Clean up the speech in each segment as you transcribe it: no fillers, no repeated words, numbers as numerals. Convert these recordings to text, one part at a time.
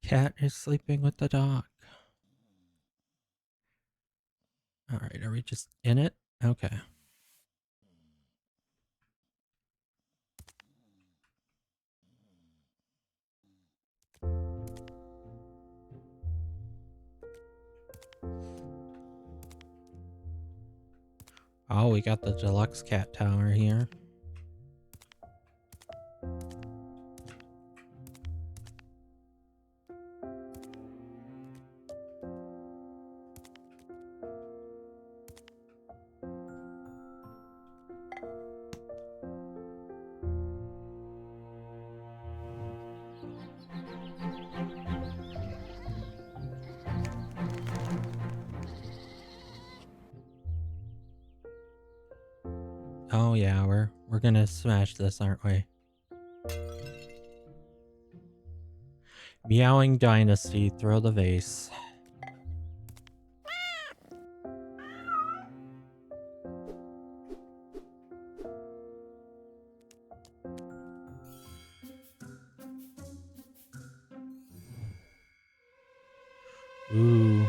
Cat is sleeping with the dog. Alright, are we just in it? Okay. Oh, we got the deluxe cat tower here. Oh yeah, we're gonna smash this, aren't we? Meowing Dynasty, throw the vase. Ooh.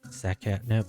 Is that catnip?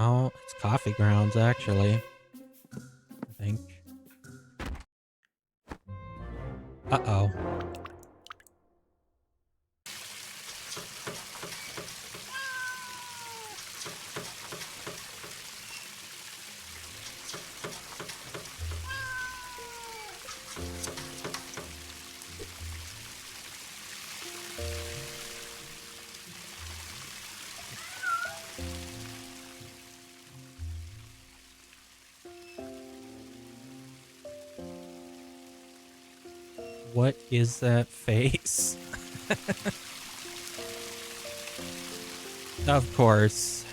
Oh, it's coffee grounds, actually. I think. Uh-oh. What is that face? Of course.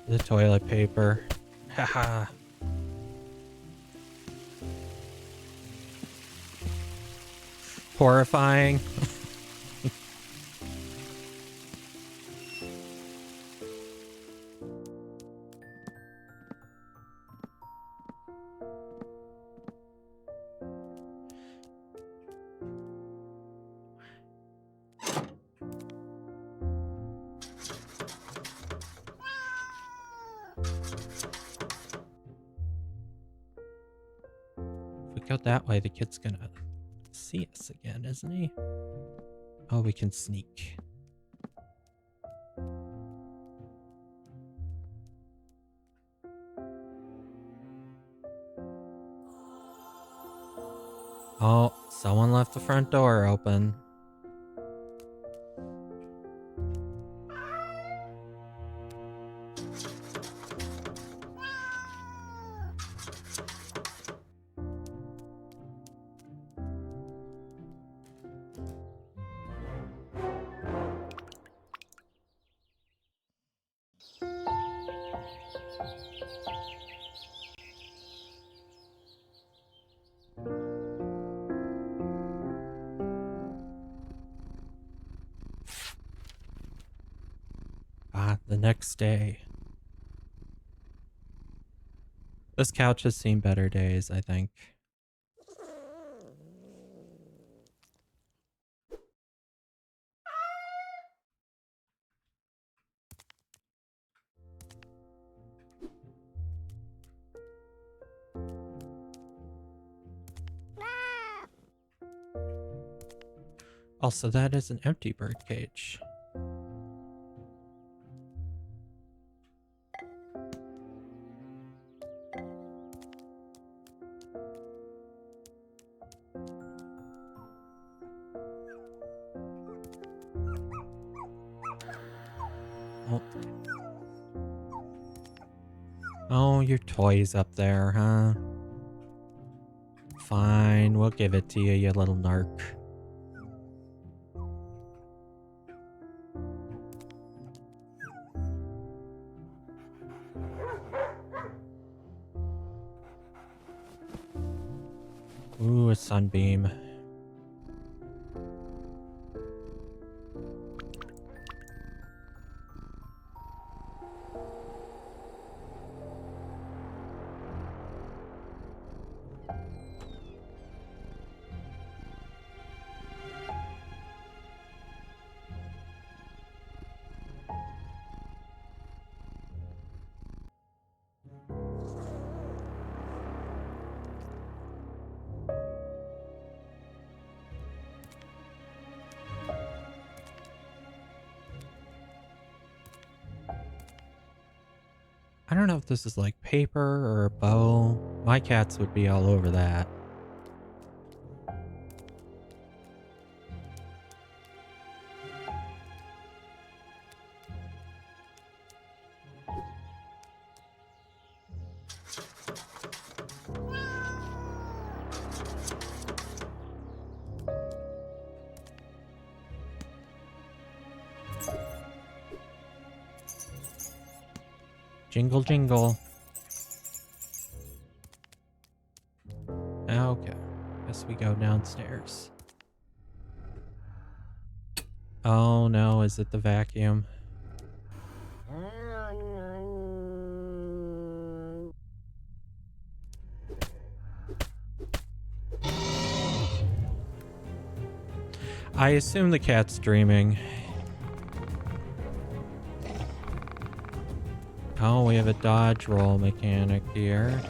The toilet paper. Haha. Horrifying. If we go that way, the kid's gonna see us again, isn't he? Oh, we can sneak. Oh, someone left the front door open. Ah, the next day. This couch has seen better days, I think. Also, that is an empty bird cage. Oh. Oh, your toy's up there, huh? Fine, we'll give it to you, you little narc. Ooh, a sunbeam. I don't know if this is like paper or a bow. My cats would be all over that. Jingle, jingle. Okay. Guess we go downstairs. Oh no, is it the vacuum? I assume the cat's dreaming. Oh, we have a dodge roll mechanic here.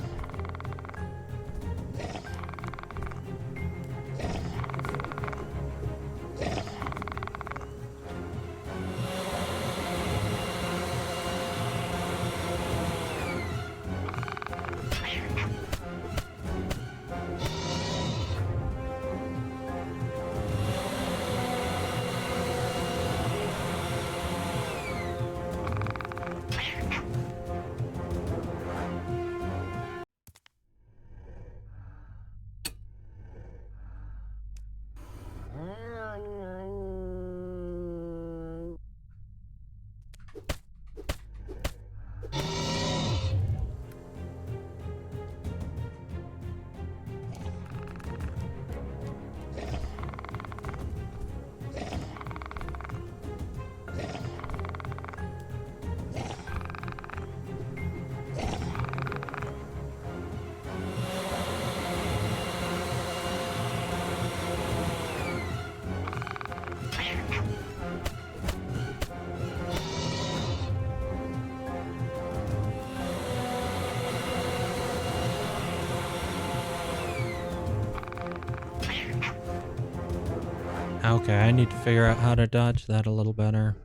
Okay, I need to figure out how to dodge that a little better.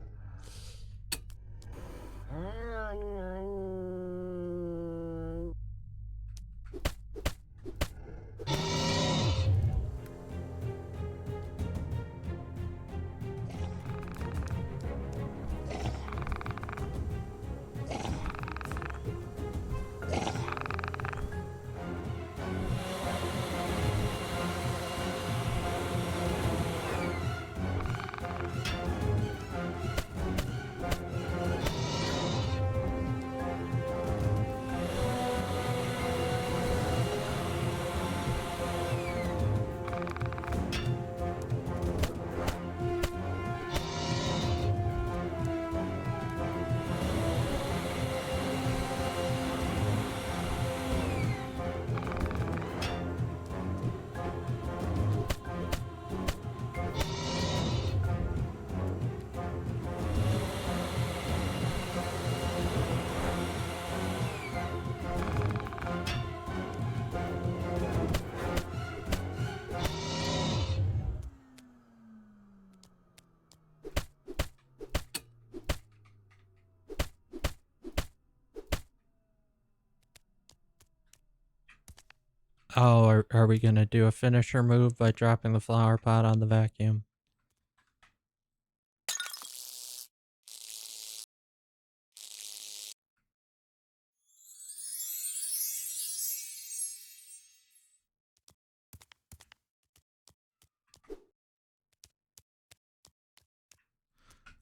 Oh, are we gonna do a finisher move by dropping the flower pot on the vacuum?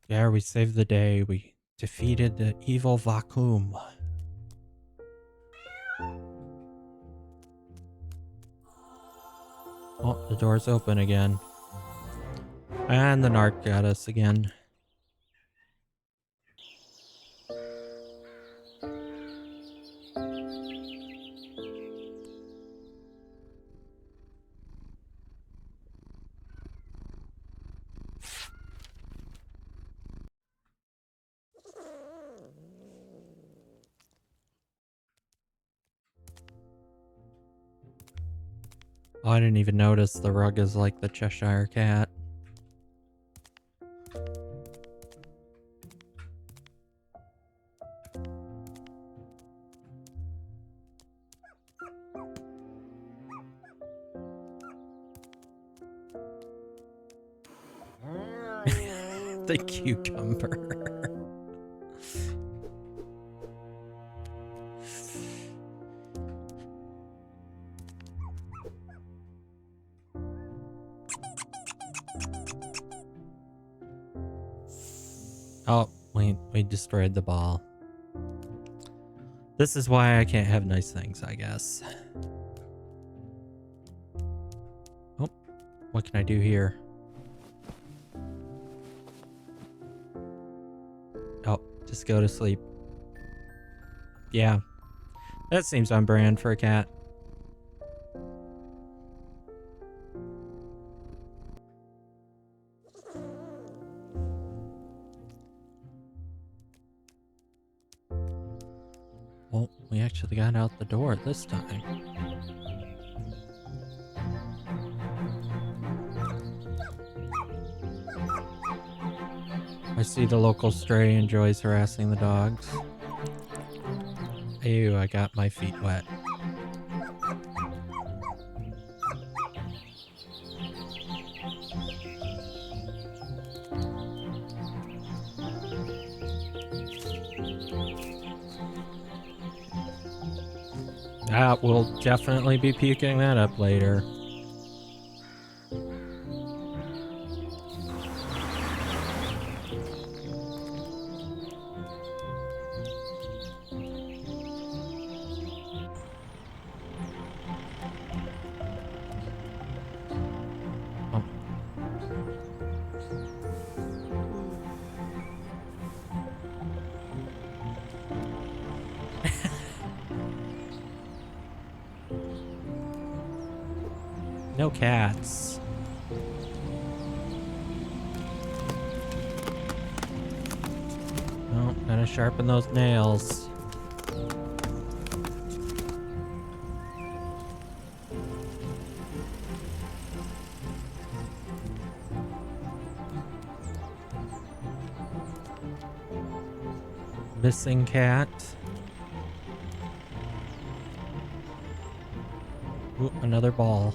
There, we saved the day. We defeated the evil vacuum. Oh, the door's open again. And the narc got us again. Oh, I didn't even notice the rug is like the Cheshire Cat. The cucumber. Oh, we destroyed the ball. This is why I can't have nice things, I guess. Oh, what can I do here? Oh, just go to sleep. Yeah, that seems on brand for a cat. Well, we actually got out the door this time. I see the local stray enjoys harassing the dogs. Ew, I got my feet wet. We'll definitely be puking that up later. No cats. Oh, gotta sharpen those nails. Missing cat. Ooh, another ball.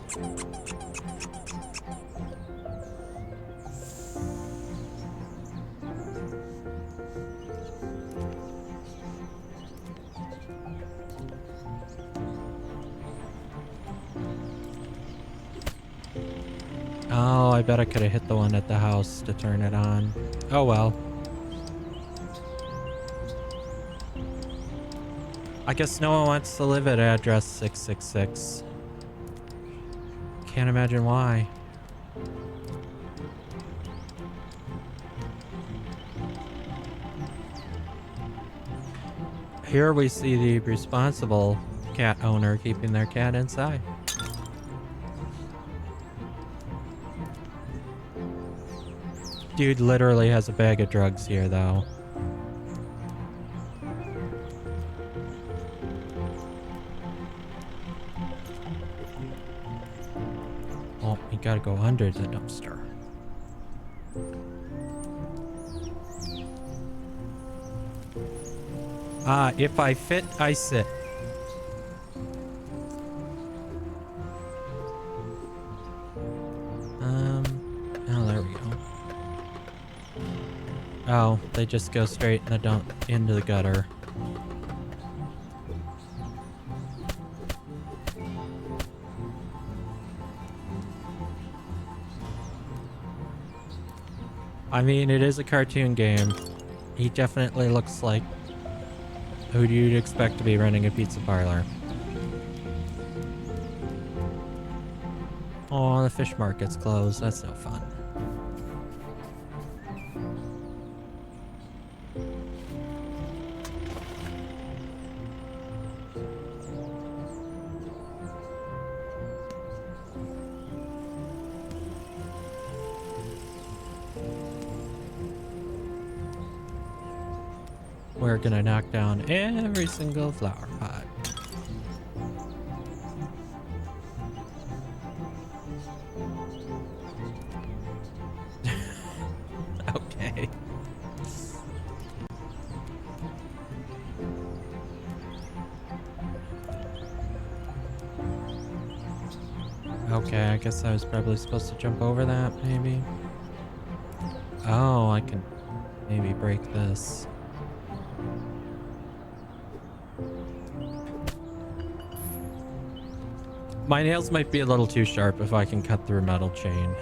Oh, I bet I could have hit the one at the house to turn it on. Oh well. I guess no one wants to live at address 666. Can't imagine why. Here we see the responsible cat owner keeping their cat inside. Dude literally has a bag of drugs here, though. Oh, you gotta go under the dumpster. If I fit, I sit. Oh, there we go. Oh, they just go straight in the dump into the gutter. I mean, it is a cartoon game. He definitely looks like who you'd expect to be running a pizza parlor. Oh, the fish market's closed. That's no fun. We're gonna knock down every single flower pot. Okay. Okay, I guess I was probably supposed to jump over that, maybe. Oh, I can maybe break this. My nails might be a little too sharp if I can cut through metal chain.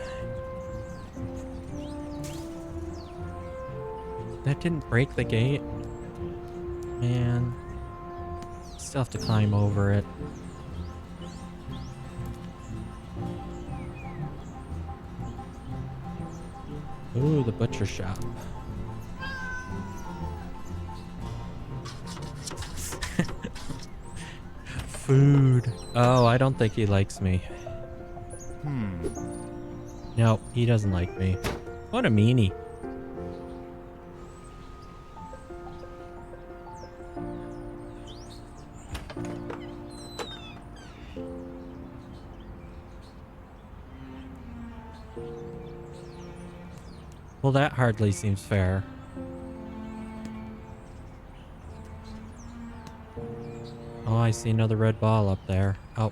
That didn't break the gate. Man. Still have to climb over it. Ooh, the butcher shop. Food. Oh, I don't think he likes me. No, he doesn't like me. What a meanie. Well, that hardly seems fair. Oh, I see another red ball up there. Oh.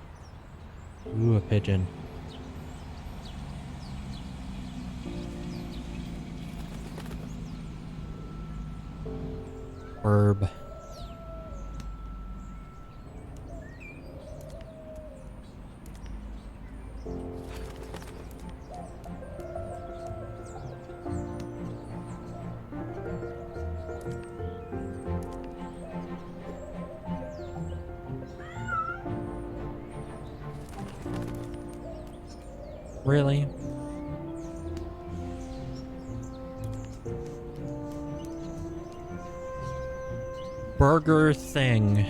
Ooh, a pigeon. Herb. Really? Burger thing.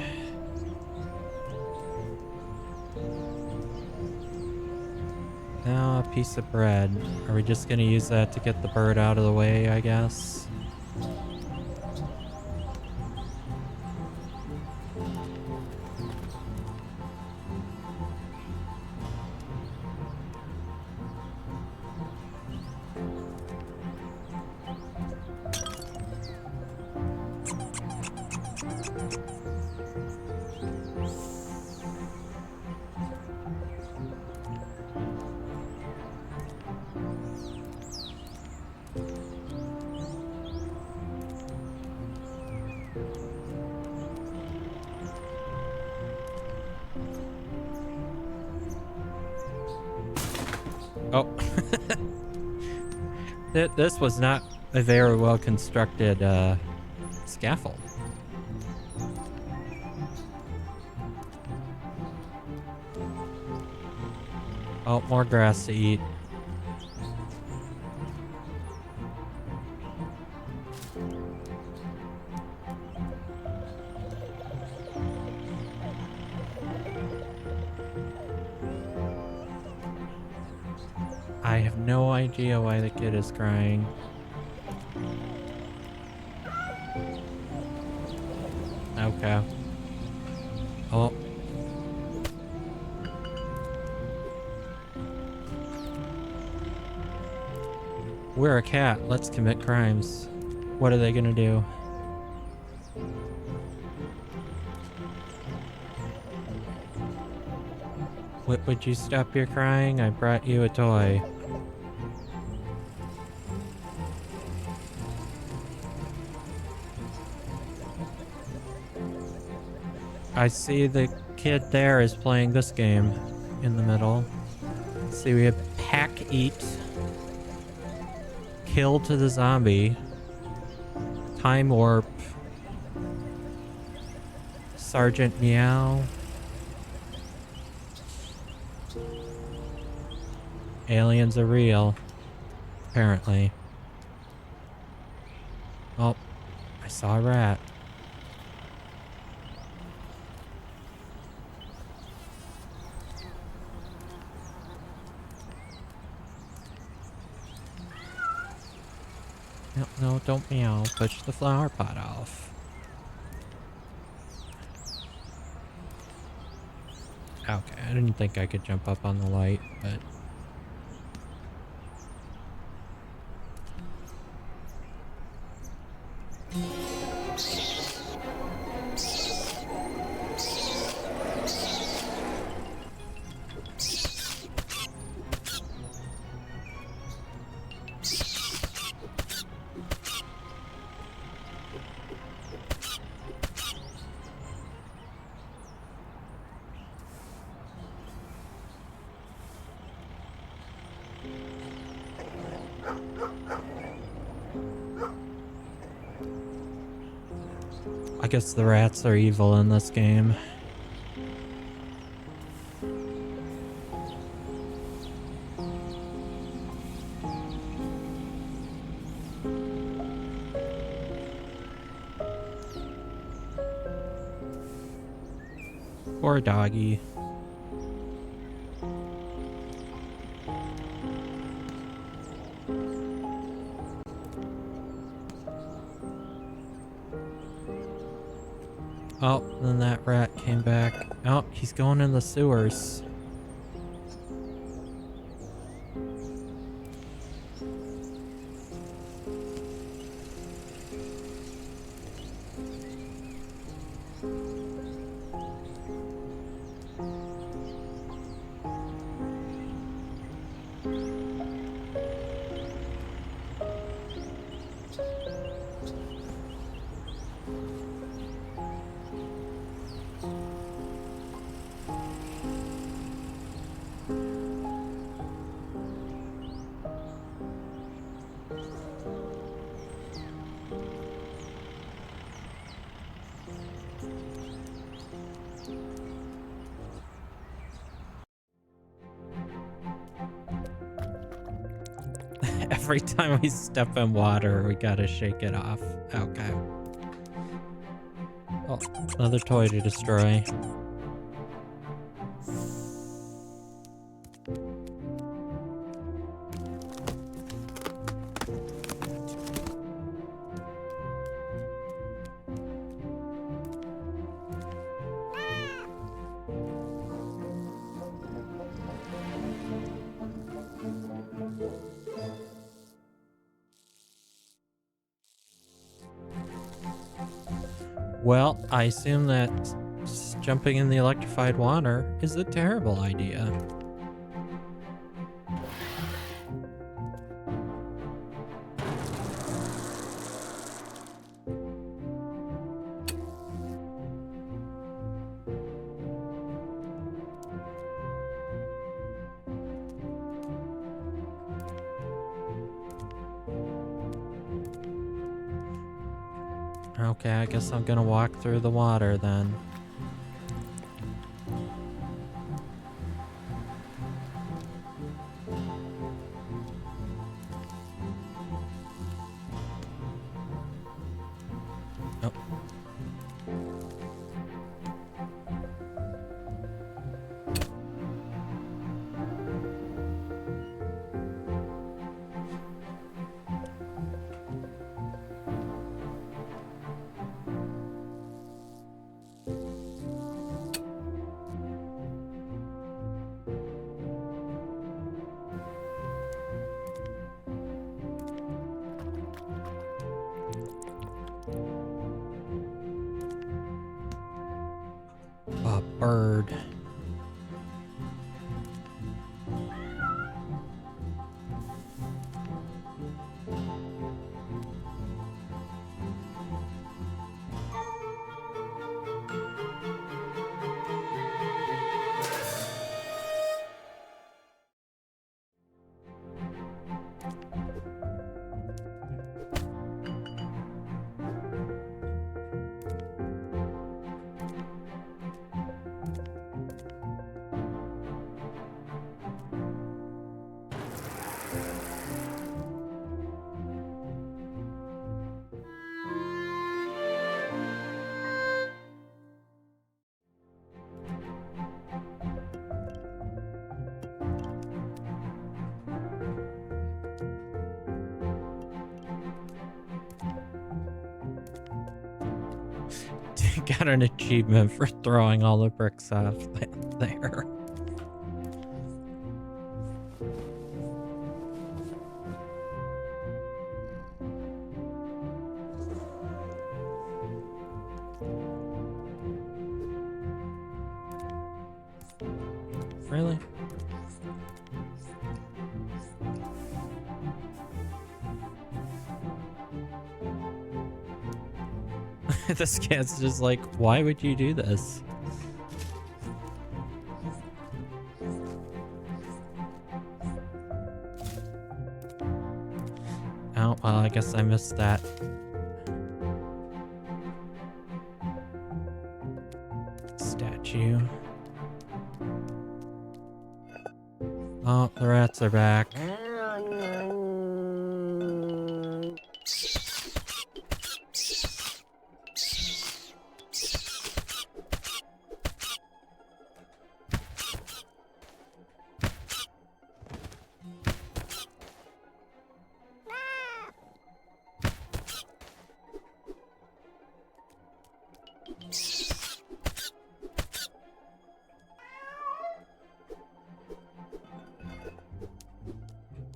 Now a piece of bread. Are we just gonna use that to get the bird out of the way, I guess? Oh. This was not a very well constructed scaffold. Oh, more grass to eat. I have no idea why the kid is crying. Okay. Oh. We're a cat. Let's commit crimes. What are they gonna do? Would you stop your crying? I brought you a toy. I see the kid there is playing this game in the middle. Let's see, we have pack eat. Kill to the zombie. Time warp. Sergeant Meow. Aliens are real. Apparently. Oh, I saw a rat. No, no, don't meow. Push the flower pot off. Okay, I didn't think I could jump up on the light, but... I guess the rats are evil in this game. Poor doggy. Oh, then that rat came back. Oh, he's going in the sewers. Every time we step in water, we gotta shake it off. Okay. Oh, another toy to destroy. Well, I assume that jumping in the electrified water is a terrible idea. Okay, I guess I'm gonna walk through the water then. Oh. Got an achievement for throwing all the bricks off there. Really? This cat's just like, why would you do this? Oh, well, I guess I missed that. Statue. Oh, the rats are back.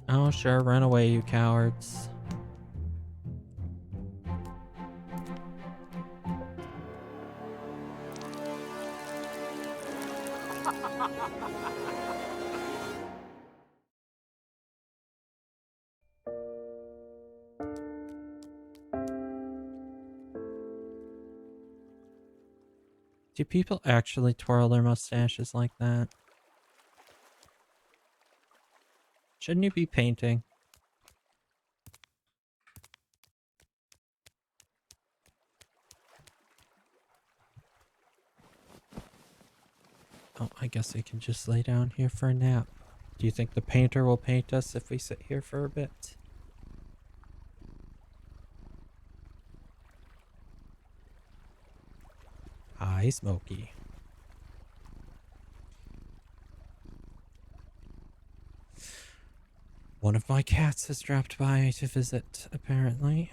Oh, sure, run away, you cowards. Do people actually twirl their mustaches like that? Shouldn't you be painting? Oh, I guess we can just lay down here for a nap. Do you think the painter will paint us if we sit here for a bit? Hi, Smokey. One of my cats has dropped by to visit, apparently.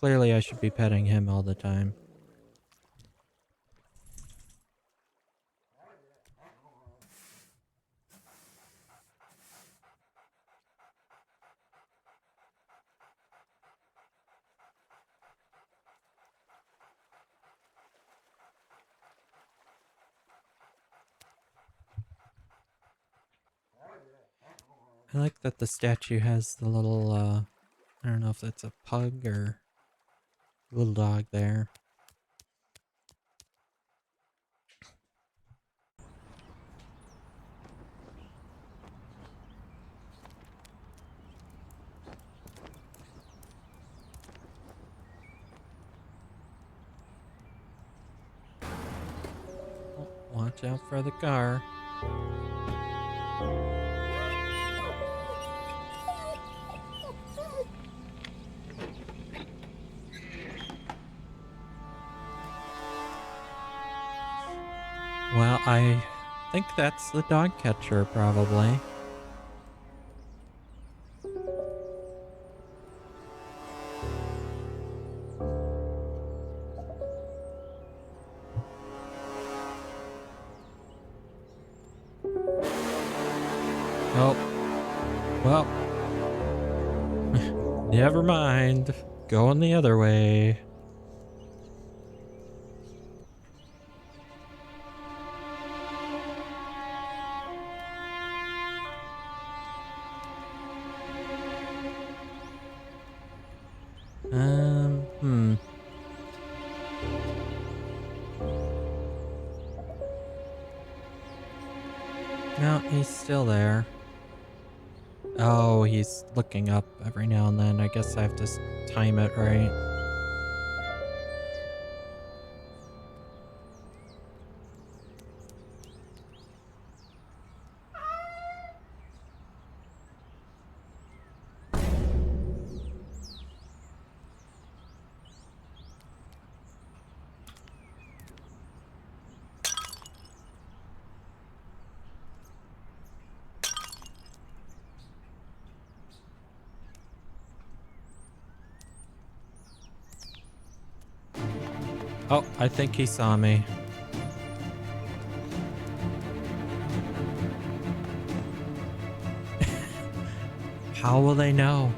Clearly, I should be petting him all the time. I like that the statue has the little, I don't know if that's a pug or little dog there. Oh, watch out for the car. Well, I think that's the dog catcher, probably. Oh. Well. Never mind. Going the other way. No, he's still there. Oh, he's looking up every now and then. I guess I have to time it right. Oh, I think he saw me. How will they know?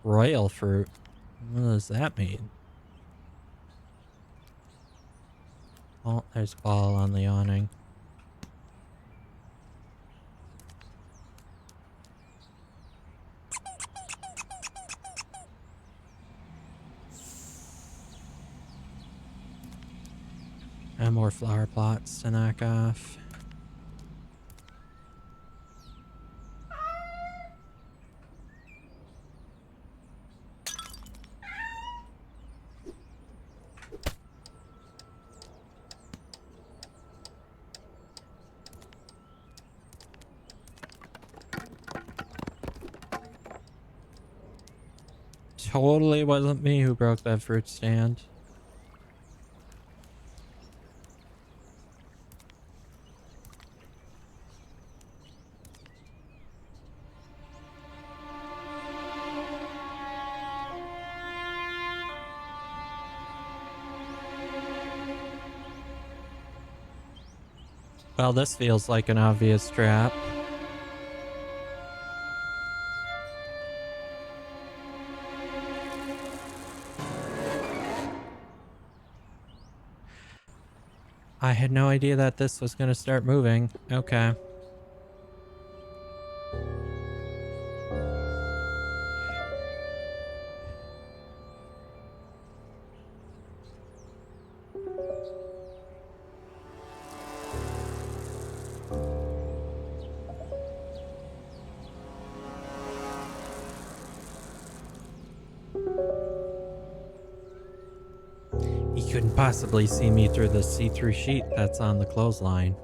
Royal fruit. What does that mean? Oh, there's a ball on the awning. And more flower plots to knock off. Totally wasn't me who broke that fruit stand. Well, this feels like an obvious trap. I had no idea that this was going to start moving. Okay. He couldn't possibly see me through the see-through sheet that's on the clothesline.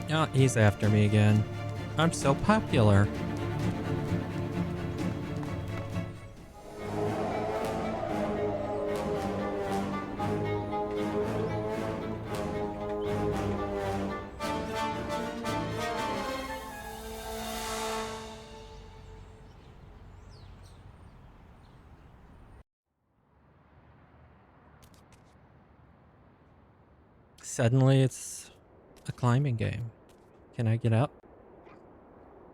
Oh, he's after me again. I'm so popular. Suddenly it's a climbing game. Can I get up?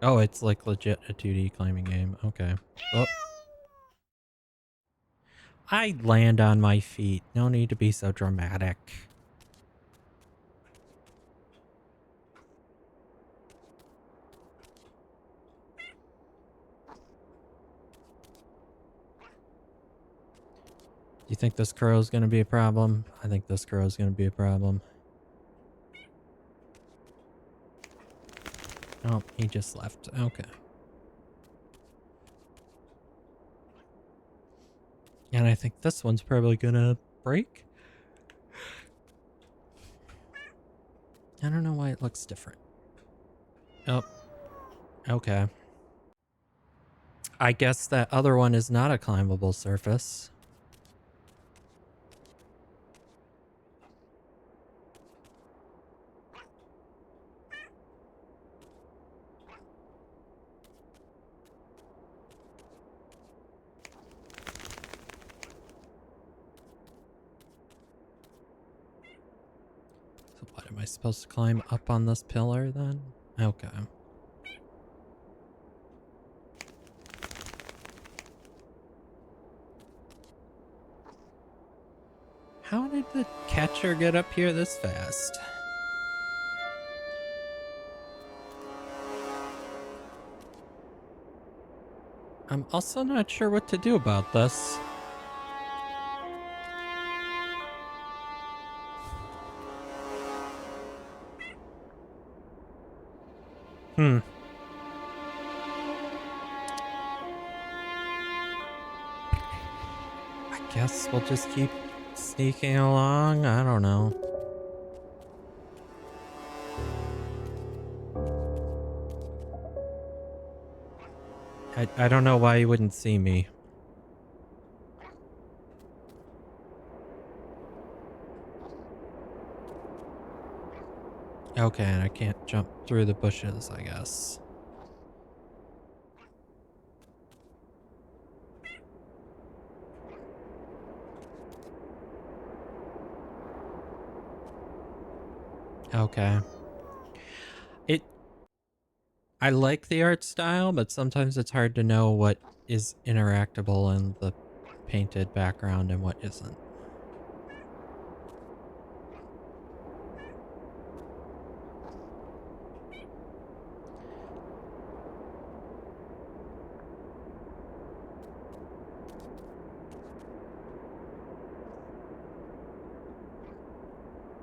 Oh, it's like legit a 2D climbing game. Okay. Oh. I land on my feet. No need to be so dramatic. Do you think this crow's gonna be a problem? I think this crow's gonna be a problem. Oh, he just left. Okay. And I think this one's probably gonna break. I don't know why it looks different. Oh. Okay. I guess that other one is not a climbable surface. So what, am I supposed to climb up on this pillar then? Okay. How did the catcher get up here this fast? I'm also not sure what to do about this. I guess we'll just keep sneaking along. I don't know. I don't know why you wouldn't see me. Okay, and I can't jump through the bushes, I guess. Okay. I like the art style, but sometimes it's hard to know what is interactable in the painted background and what isn't.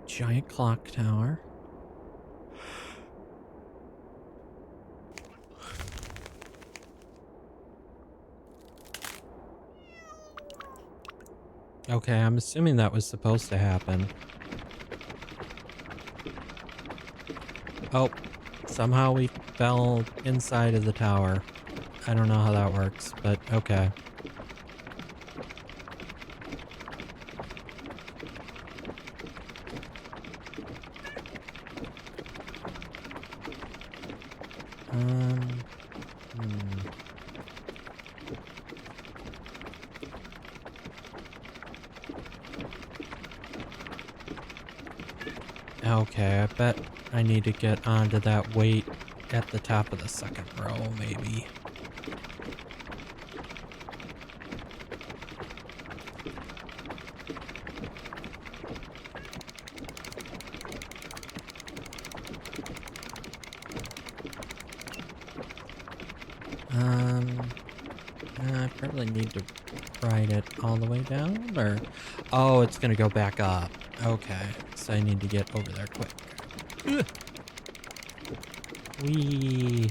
Giant clock tower. Okay, I'm assuming that was supposed to happen. Oh, somehow we fell inside of the tower. I don't know how that works, but okay. Okay, I bet I need to get onto that weight at the top of the second row, maybe. I probably need to ride it all the way down, or... Oh, it's gonna go back up. Okay, so I need to get over there quick. Ugh. Whee!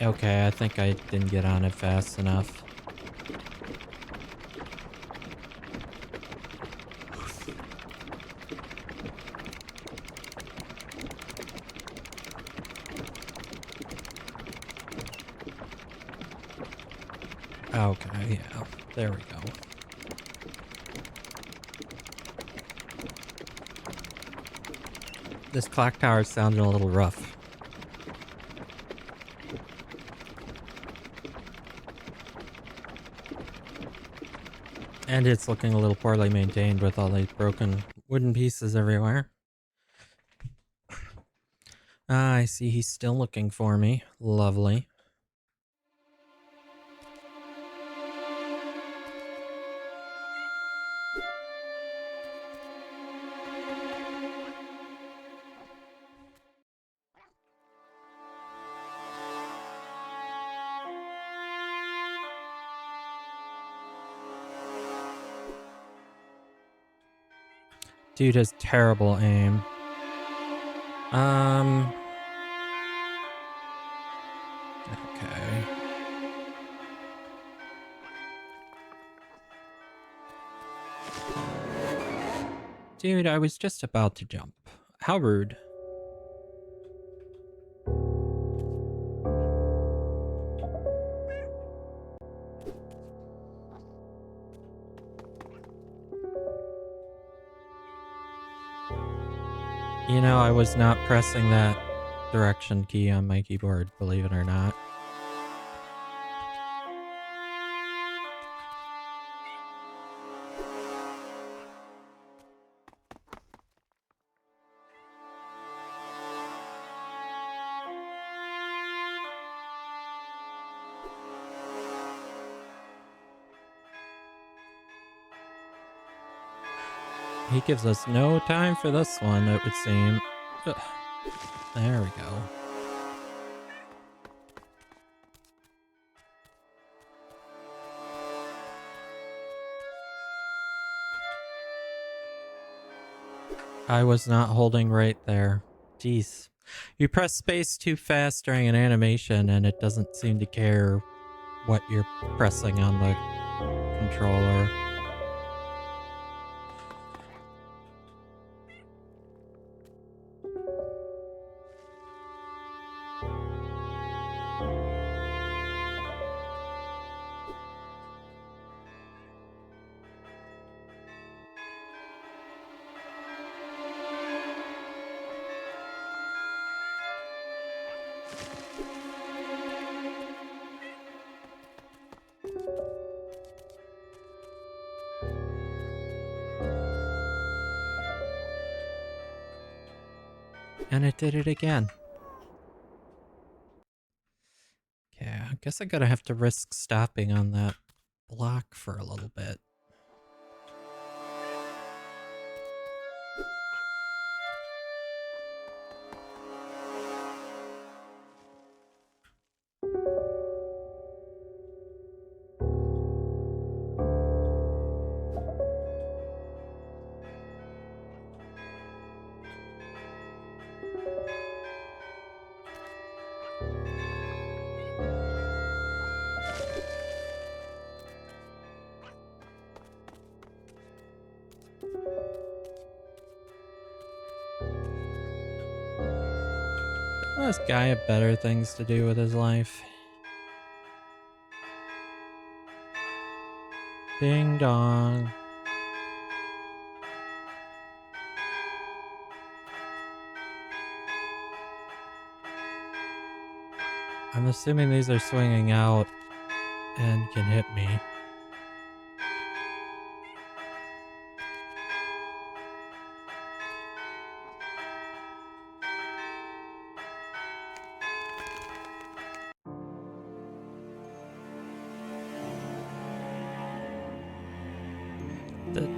Okay, I think I didn't get on it fast enough. Okay, yeah, there we go. This clock tower is sounding a little rough. And it's looking a little poorly maintained with all these broken wooden pieces everywhere. Ah, I see he's still looking for me. Lovely. Dude has terrible aim. Okay. Dude, I was just about to jump. How rude. You know, I was not pressing that direction key on my keyboard, believe it or not. He gives us no time for this one, it would seem. Ugh. There we go. I was not holding right there. Jeez. You press space too fast during an animation and it doesn't seem to care what you're pressing on the controller. And it did it again. Okay, I guess I'm gonna have to risk stopping on that block for a little bit. This guy have better things to do with his life. Ding dong. I'm assuming these are swinging out and can hit me.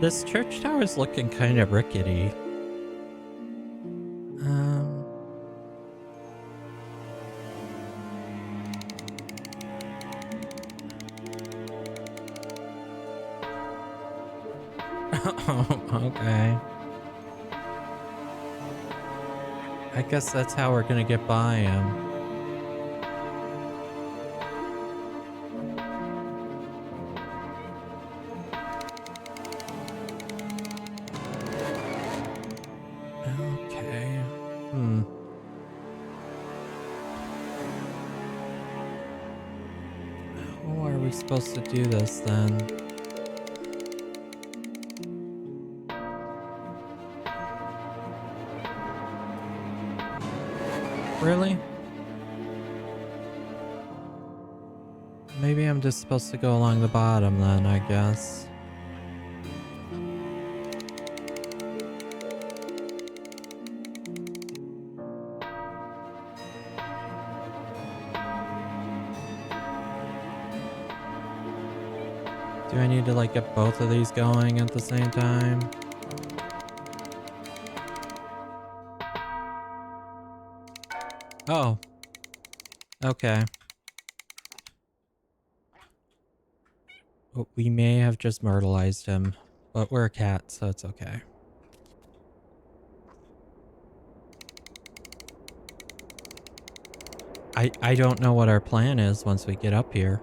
This church tower is looking kind of rickety. Okay. I guess that's how we're gonna get by him. Okay. How are we supposed to do this then? Really? Maybe I'm just supposed to go along the bottom then, I guess. Do I need to like get both of these going at the same time? Oh. Okay. We may have just myrtleized him, but we're a cat, so it's okay. I don't know what our plan is once we get up here.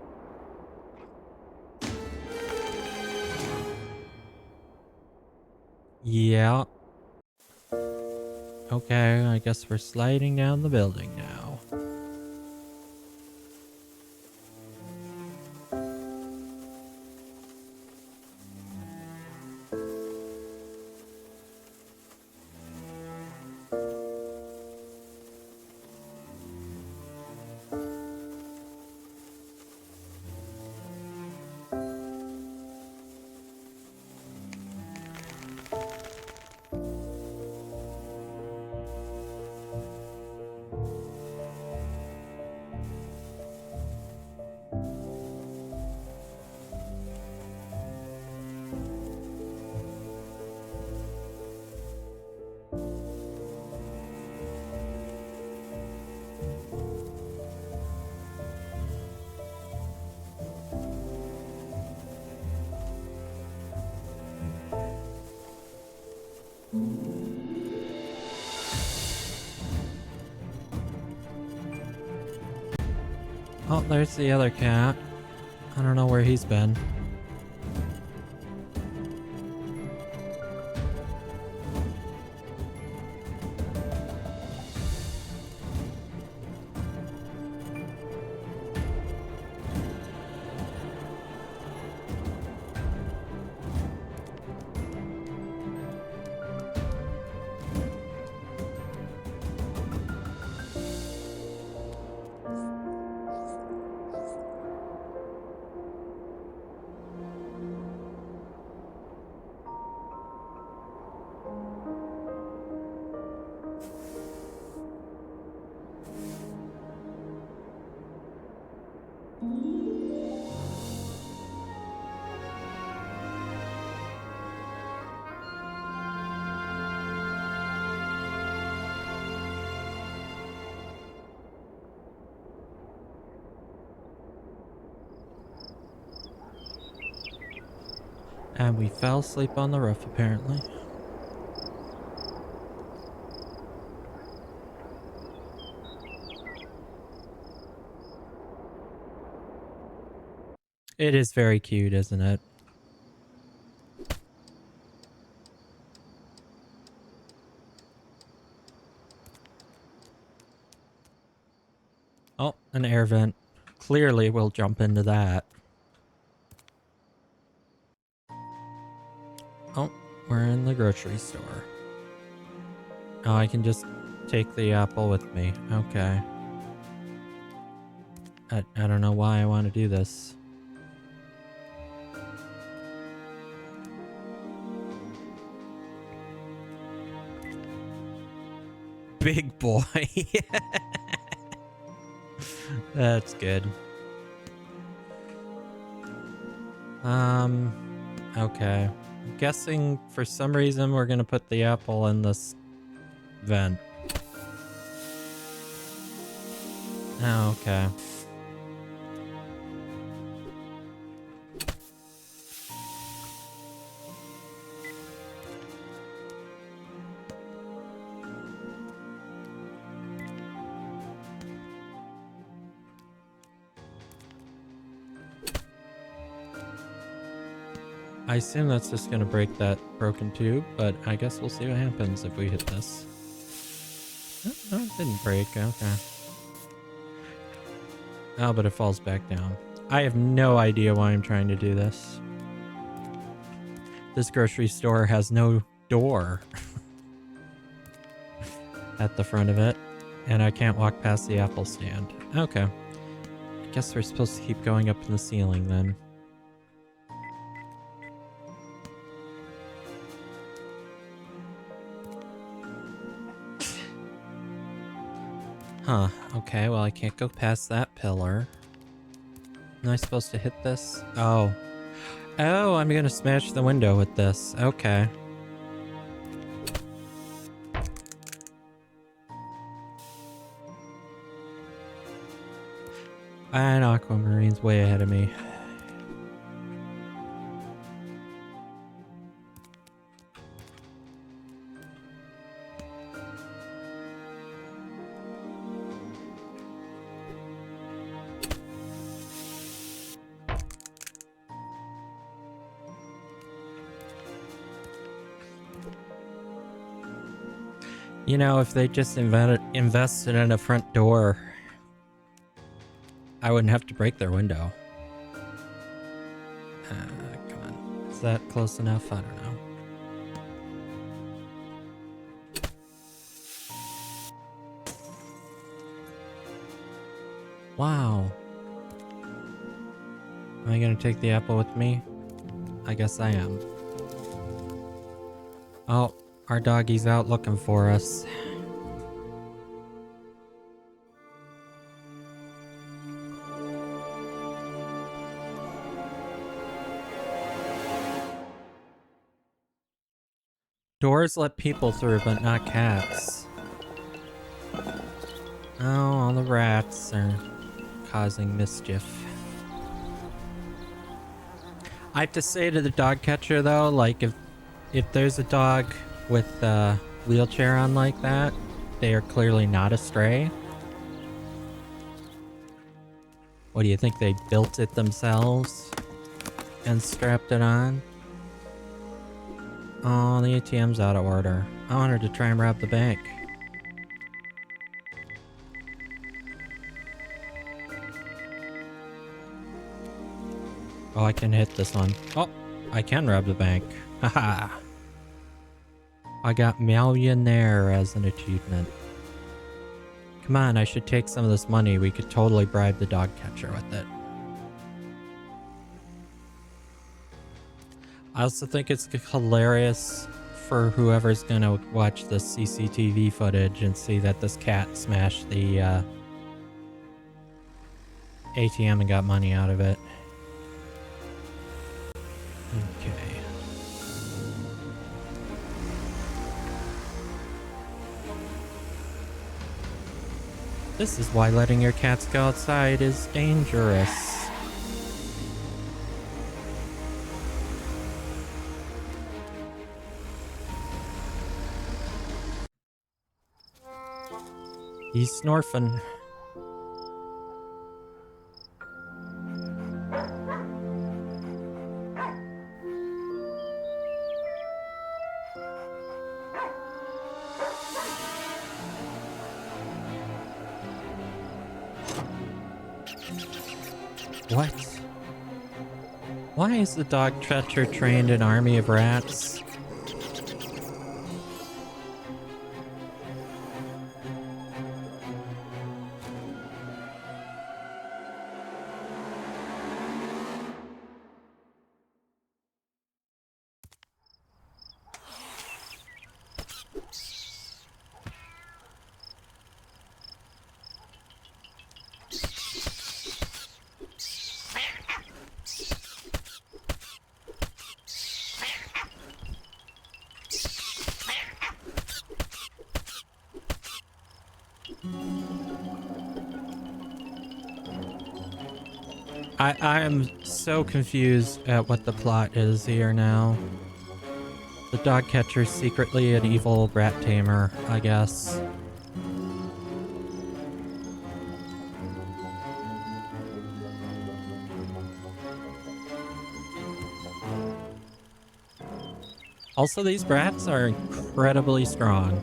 Yeah. Okay, I guess we're sliding down the building now. Oh, there's the other cat. I don't know where he's been. And we fell asleep on the roof, apparently. It is very cute, isn't it? Oh, an air vent. Clearly we'll jump into that. Oh, we're in the grocery store. Oh, I can just take the apple with me. Okay. I don't know why I want to do this. Big boy. That's good. Okay. I'm guessing for some reason we're gonna put the apple in this vent. Oh, okay. I assume that's just gonna break that broken tube, but I guess we'll see what happens if we hit this. Oh, it didn't break. Okay. Oh, but it falls back down. I have no idea why I'm trying to do this. This grocery store has no door at the front of it, and I can't walk past the apple stand. Okay. I guess we're supposed to keep going up in the ceiling then. Huh. Okay, well I can't go past that pillar. Am I supposed to hit this? Oh. Oh, I'm gonna smash the window with this. Okay. And Aquamarine's way ahead of me. You know, if they just invested in a front door, I wouldn't have to break their window. Come on. Is that close enough? I don't know. Wow. Am I gonna take the apple with me? I guess I am. Oh, our doggy's out looking for us. Doors let people through, but not cats. Oh, all the rats are causing mischief. I have to say to the dog catcher though, like if there's a dog with a wheelchair on like that, they are clearly not a stray. What do you think, they built it themselves and strapped it on? Oh, the ATM's out of order. I wanted to try and rob the bank. Oh, I can hit this one. Oh, I can rob the bank. Haha. I got millionaire as an achievement. Come on, I should take some of this money. We could totally bribe the dog catcher with it. I also think it's hilarious for whoever's gonna watch the CCTV footage and see that this cat smashed the ATM and got money out of it. Okay. This is why letting your cats go outside is dangerous. He's snorfing. What? Why is the dog catcher trained in army of rats? I am so confused at what the plot is here now. The dog catcher's secretly an evil rat tamer, I guess. Also, these rats are incredibly strong.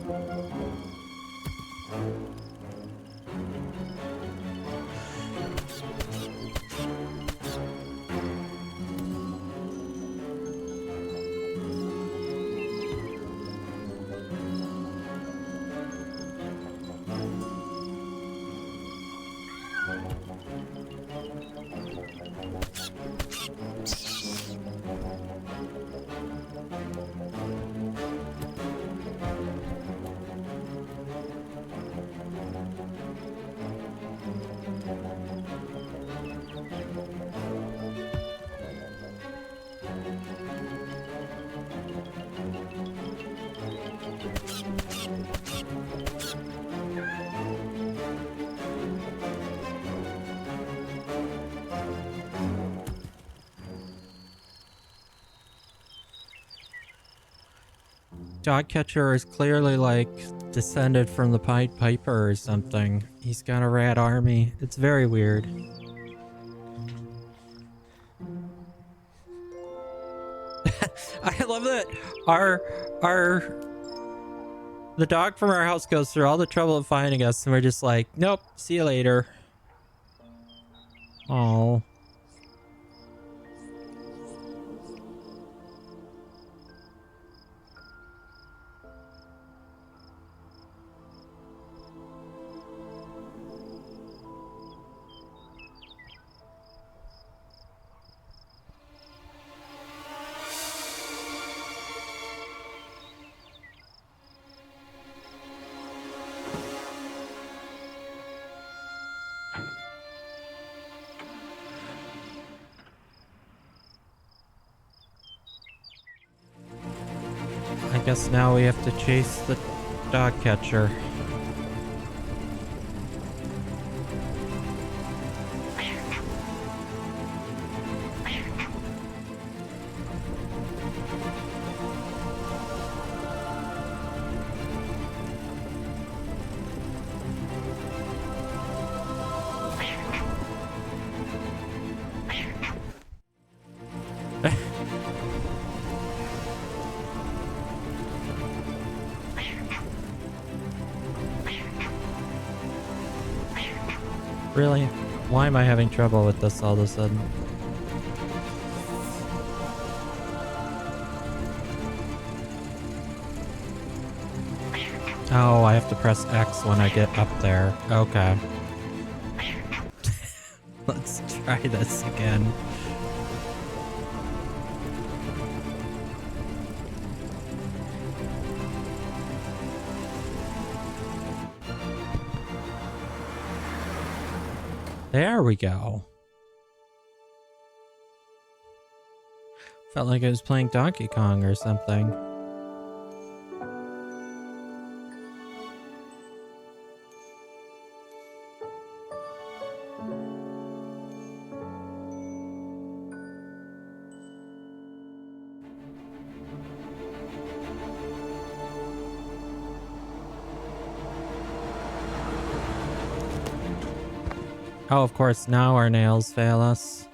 Dog catcher is clearly like descended from the Pied Piper or something. He's got a rat army. It's very weird. I love that the dog from our house goes through all the trouble of finding us and we're just like, nope, see you later. Oh. I guess now we have to chase the dog catcher. Really? Why am I having trouble with this all of a sudden? Oh, I have to press X when I get up there. Okay. Let's try this again. There we go. Felt like I was playing Donkey Kong or something. Oh, of course, now our nails fail us.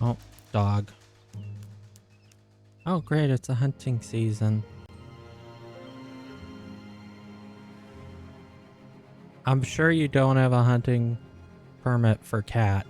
Oh, dog. Oh, great, it's a hunting season. I'm sure you don't have a hunting permit for cat.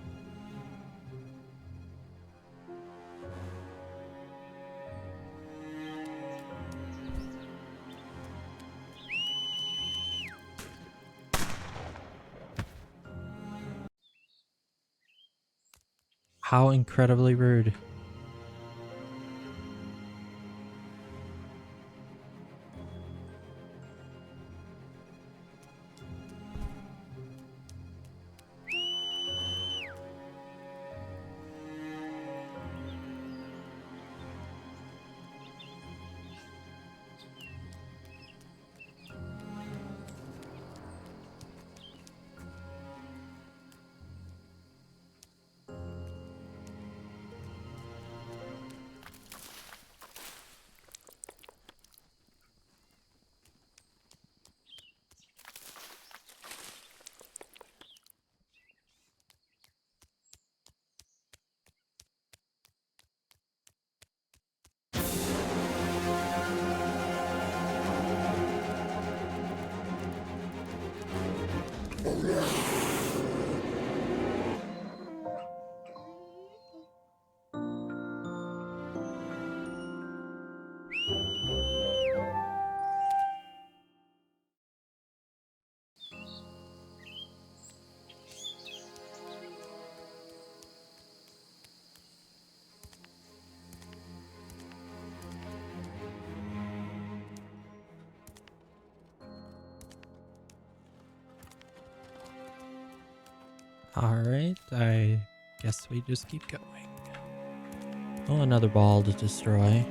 How incredibly rude. Alright, I guess we just keep going. Oh, another ball to destroy.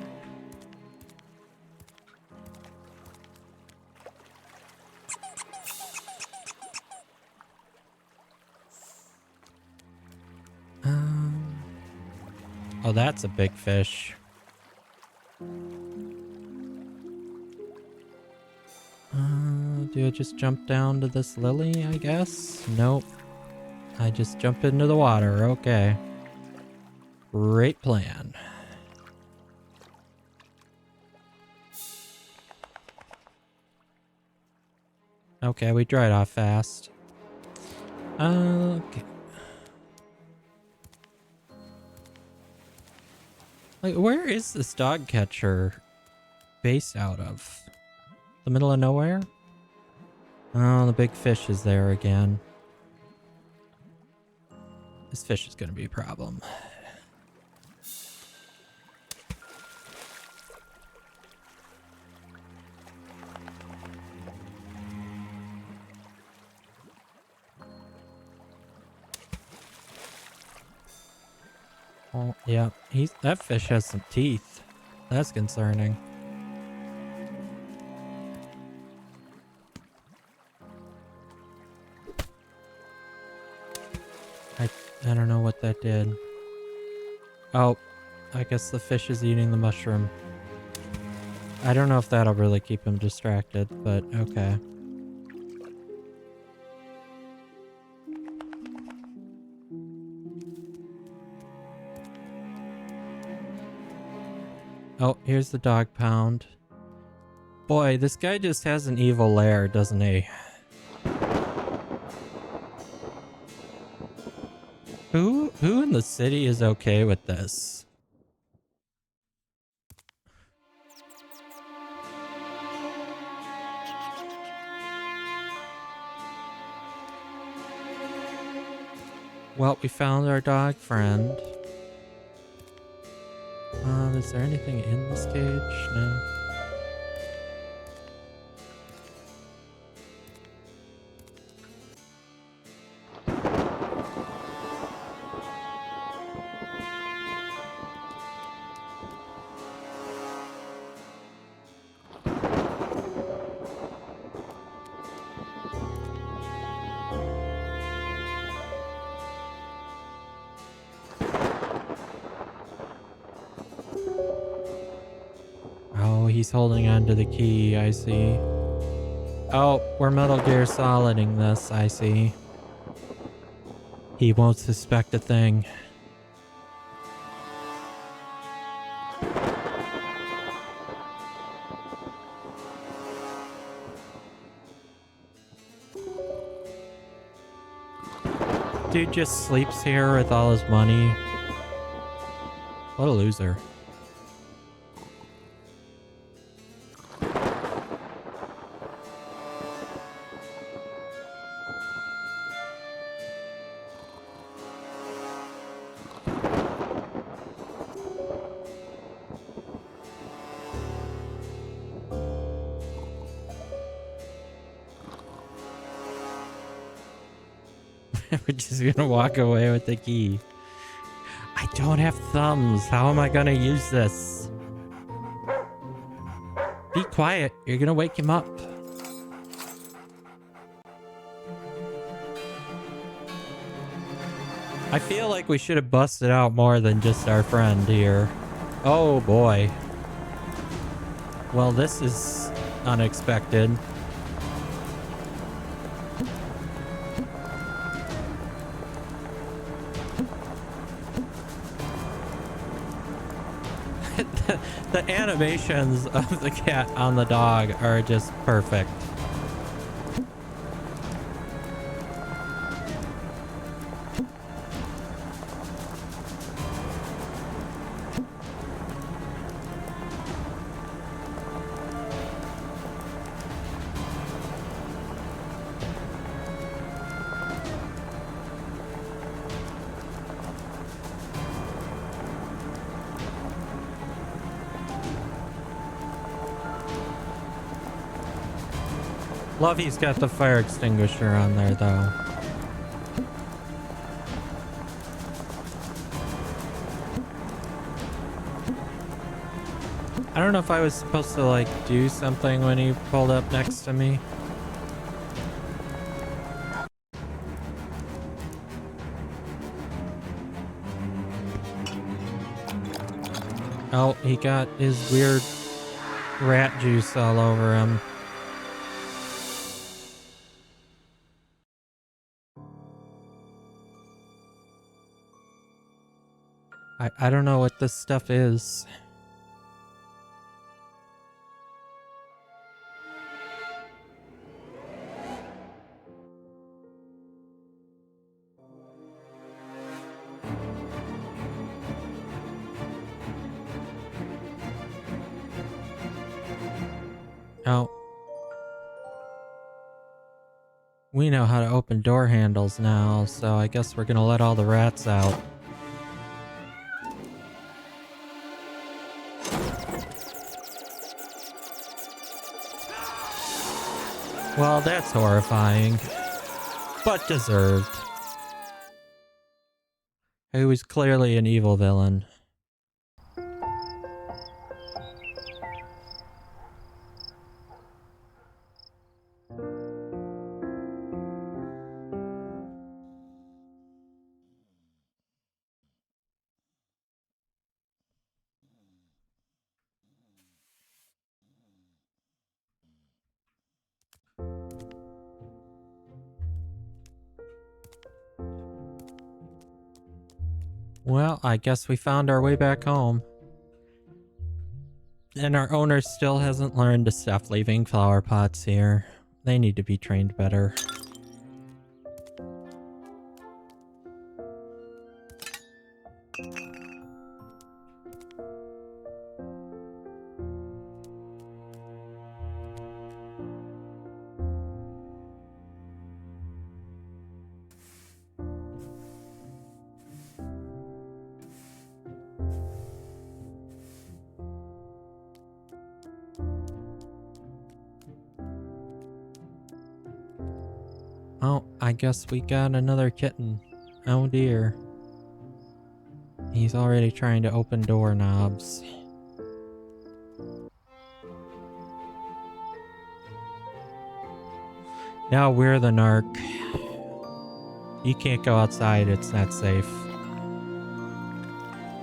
Oh, that's a big fish. Do I just jump down to this lily, I guess? Nope. I just jump into the water, okay. Great plan. Okay, we dried off fast. Okay. Like, where is this dog catcher based out of? The middle of nowhere? Oh, the big fish is there again. This fish is gonna be a problem. Oh, yeah. That fish has some teeth. That's concerning. I don't know what that did. Oh, I guess the fish is eating the mushroom. I don't know if that'll really keep him distracted, but okay. Oh, here's the dog pound. Boy, this guy just has an evil lair, doesn't he? Who in the city is okay with this? Well, we found our dog friend. Is there anything in this cage? No. he's holding onto the key, I see. Oh, we're Metal Gear Soliding this, I see. He won't suspect a thing. Dude just sleeps here with all his money. What a loser. We're just gonna walk away with the key. I don't have thumbs. How am I gonna use this? Be quiet. You're gonna wake him up. I feel like we should have busted out more than just our friend here. Oh boy. Well, this is unexpected. The animations of the cat on the dog are just perfect. Lovey's got the fire extinguisher on there, though. I don't know if I was supposed to, like, do something when he pulled up next to me. Oh, he got his weird rat juice all over him. I don't know what this stuff is. Oh. We know how to open door handles now, so I guess we're gonna let all the rats out. Well, that's horrifying, but deserved. He was clearly an evil villain. Well, I guess we found our way back home. And our owner still hasn't learned to stop leaving flower pots here. They need to be trained better. Oh, I guess we got another kitten. Oh dear. He's already trying to open doorknobs. Now we're the narc. You can't go outside, it's not safe.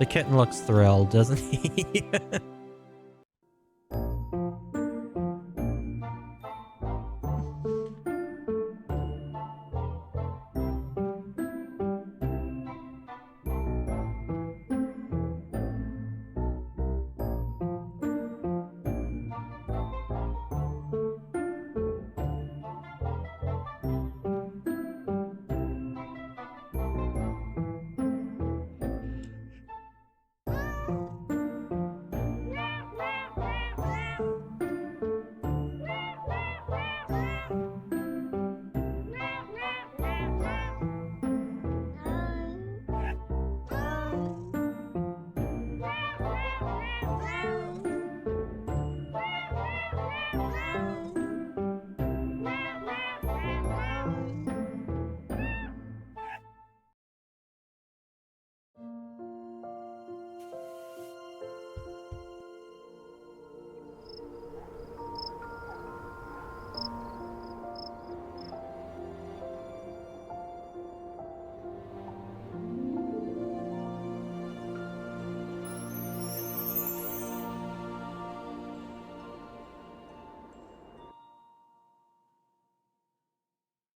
The kitten looks thrilled, doesn't he?